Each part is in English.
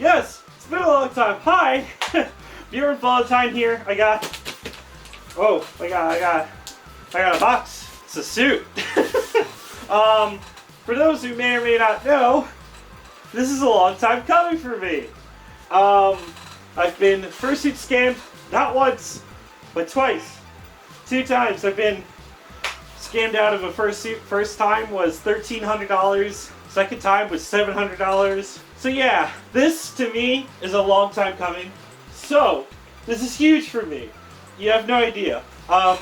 Yes, it's been a long time. Hi, Bjorn Valentine here. I got a box. It's a suit. For those who may or may not know, this is a long time coming for me. I've been fursuit scammed not once, but twice. 2 times I've been scammed out of a fursuit. First time was $1,300. Second time was $700. So yeah, this to me is a long time coming. So this is huge for me. You have no idea. The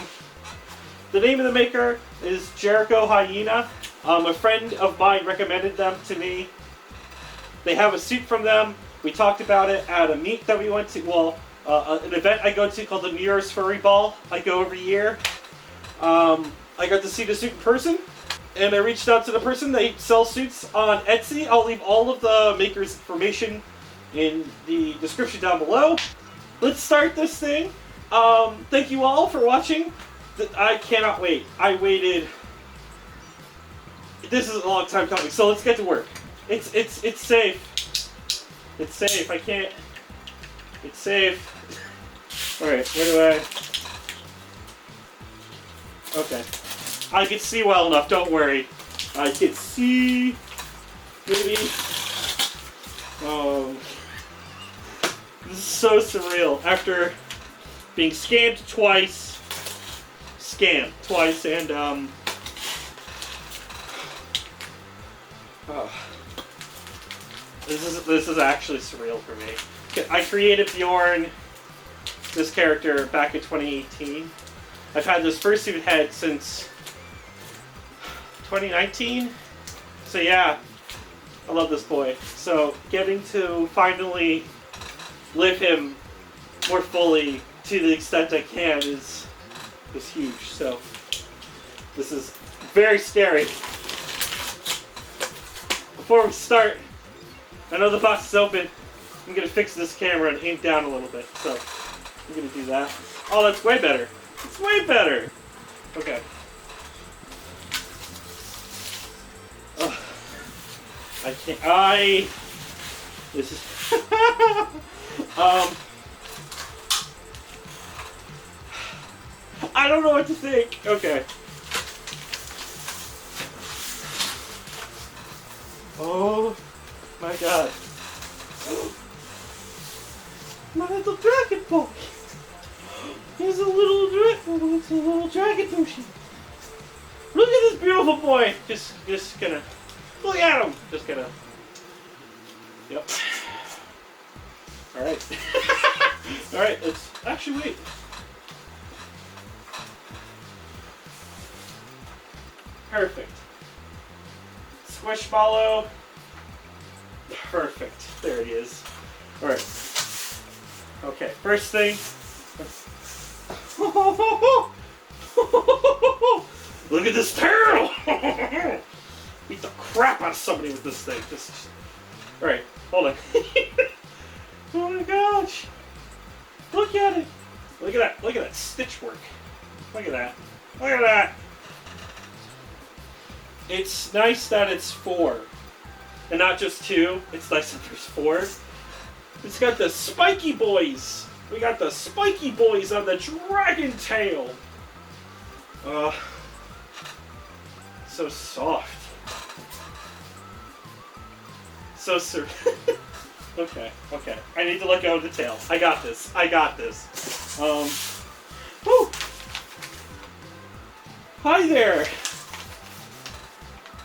name of the maker is Jericho Hyena. A friend of mine recommended them to me. They have a suit from them. We talked about it at a meet that we went to. Well, an event I go to called the New Year's Furry Ball. I go every year. I got to see the suit in person, and I reached out to the person. They sell suits on Etsy. I'll leave all of the maker's information in the description down below. Let's start this thing. Thank you all for watching. I cannot wait. I waited. This is a long time coming, so let's get to work. It's safe. It's safe. I can't. It's safe. All right. Where do I? Okay. I can see well enough. Don't worry. I can see. Maybe. This is so surreal. After being scammed twice. And this is actually surreal for me. I created Bjorn, this character, back in 2018. I've had this fursuit head since 2019. So yeah, I love this boy. So getting to finally live him more fully to the extent I can is huge. So this is very scary. Before we start, I know the box is open. I'm gonna fix this camera and aim down a little bit. So I'm gonna do that. Oh, that's way better. It's way better. Okay. Oh, I can't. This is. I don't know what to think. Okay. Oh my god. My little dragon boy. He's a little dragon motion. Look at this beautiful boy. Just gonna look at him. Just gonna. Yep. All right. All right. Let's actually wait. Perfect. Squishmallow. Perfect. There he is. Alright. Okay, first thing. Look at this tail! Beat the crap out of somebody with this thing. Alright, hold on. Oh my gosh! Look at it! Look at that! Look at that stitch work! Look at that! Look at that! It's nice that it's 4, and not just 2. It's nice that there's 4. It's got the spiky boys. We got the spiky boys on the dragon tail. So soft. So Okay. I need to let go of the tail. I got this. Whew. Hi there.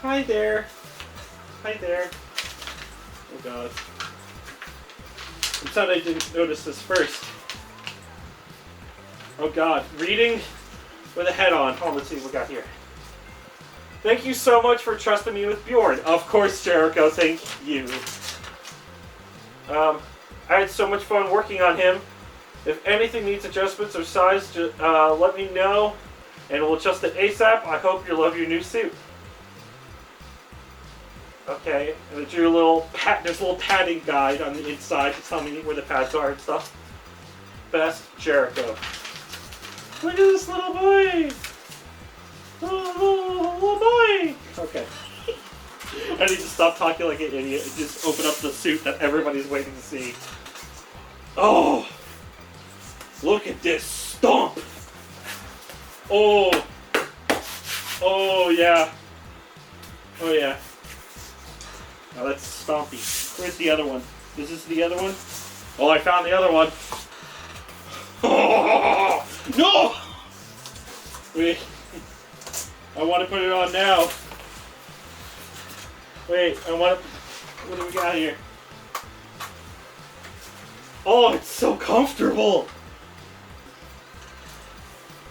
Hi there. Oh god. I'm sad I didn't notice this first. Oh god. Reading with a head on. Oh, let's see what we got here. Thank you so much for trusting me with Bjorn. Of course, Jericho, thank you. I had so much fun working on him. If anything needs adjustments or size, just, let me know and we'll adjust it ASAP. I hope you love your new suit. Okay, and I drew a little there's a little padding guide on the inside to tell me where the pads are and stuff. Best Jericho. Look at this little boy! Little boy! Okay. I need to stop talking like an idiot and just open up the suit that everybody's waiting to see. Oh! Look at this stomp! Oh! Oh, yeah. Oh, yeah. Now that's Stompy. Where's the other one? Is this the other one? Oh, I found the other one. Oh, no! Wait. I want to put it on now. Wait, I want to... What do we got here? Oh, it's so comfortable!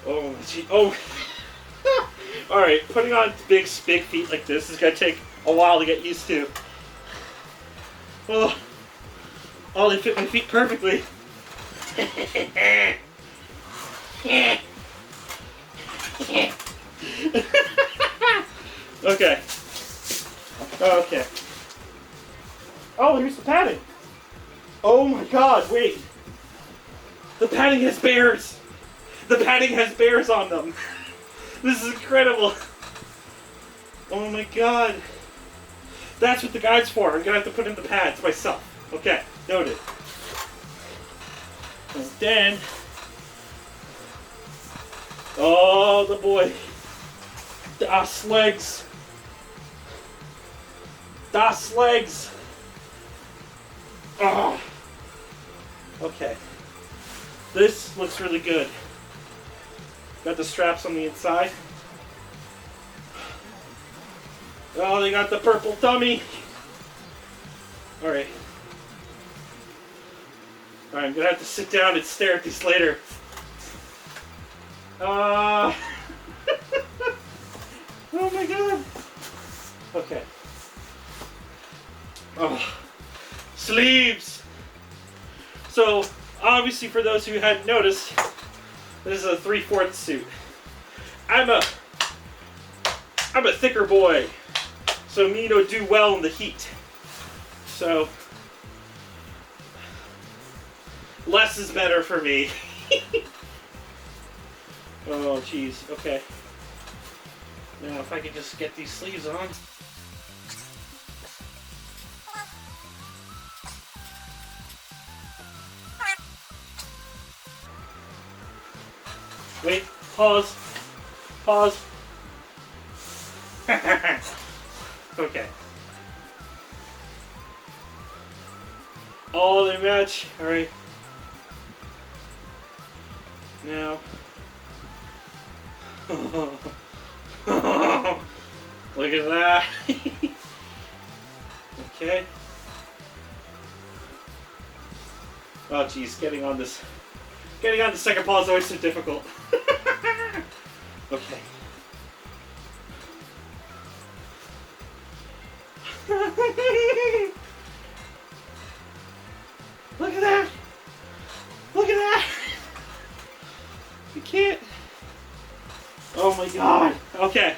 Oh, gee. Oh. Alright, putting on big feet like this is going to take a while to get used to. Oh, they fit my feet perfectly. Okay. Okay. Oh, here's the padding. Oh my god, wait. The padding has bears. The padding has bears on them. This is incredible. Oh my god. That's what the guide's for. I'm gonna have to put in the pads myself. Okay, noted. And then... Oh, the boy. Das legs. Das legs. Oh. Okay. This looks really good. Got the straps on the inside. Oh, they got the purple tummy. Alright. Alright, I'm gonna have to sit down and stare at these later. Oh my god. Okay. Oh. Sleeves! So, obviously for those who hadn't noticed, this is a 3/4 suit. I'm a thicker boy, so me don't do well in the heat. So, less is better for me. Oh, jeez. Okay. Now, if I could just get these sleeves on. Wait, pause. Pause. Okay. Oh, they match. Alright. Now. Look at that. Okay. Oh, geez, getting on the second paw is always so difficult. Okay. Look at that! Look at that! You can't. Oh my god. Okay.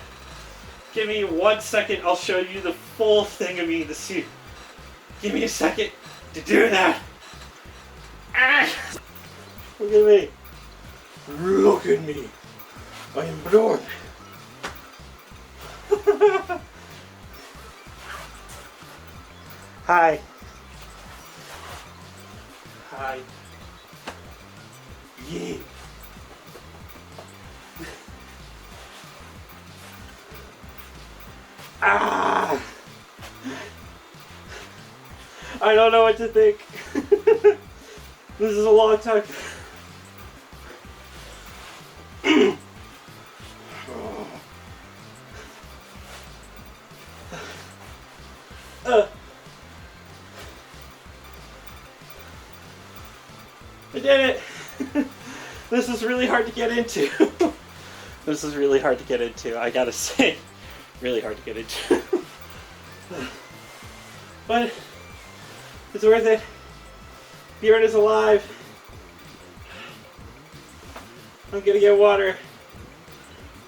Give me 1 second. I'll show you the full thing of me in the suit. Give me a second to do that. Ah! Look at me. Look at me. I am Bjorn. Hi. Hi. Yeah. Ah! I don't know what to think. This is a long time. I did it! This is really hard to get into. This is really hard to get into, I gotta say. Really hard to get into. But it's worth it. Bjorn is alive. I'm gonna get water.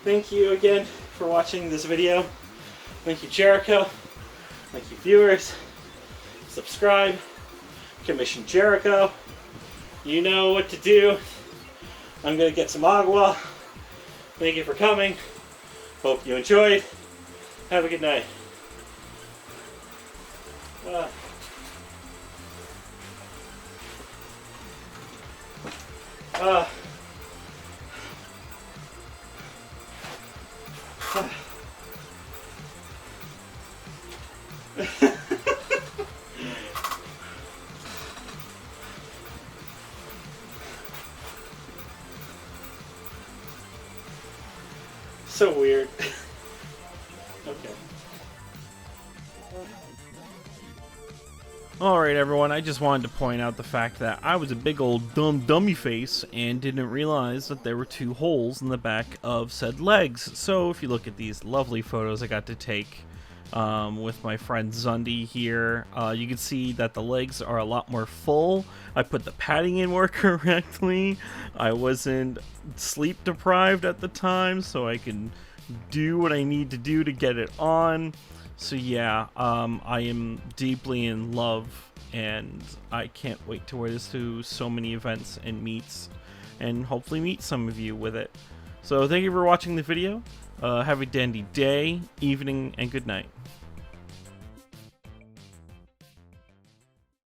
Thank you again for watching this video. Thank you, Jericho. Thank you, viewers. Subscribe. Commission Jericho. You know what to do. I'm gonna get some agua. Thank you for coming. Hope you enjoyed. Have a good night. Uh. Uh. So weird. Okay. Alright everyone, I just wanted to point out the fact that I was a big old dummy face and didn't realize that there were 2 holes in the back of said legs. So if you look at these lovely photos I got to take with my friend Zundi here, you can see that the legs are a lot more full. I put the padding in more correctly. I wasn't sleep deprived at the time, so I can do what I need to do to get it on. So yeah, I am deeply in love, and I can't wait to wear this to so many events and meets, and hopefully meet some of you with it. So thank you for watching the video. Have a dandy day, evening, and good night.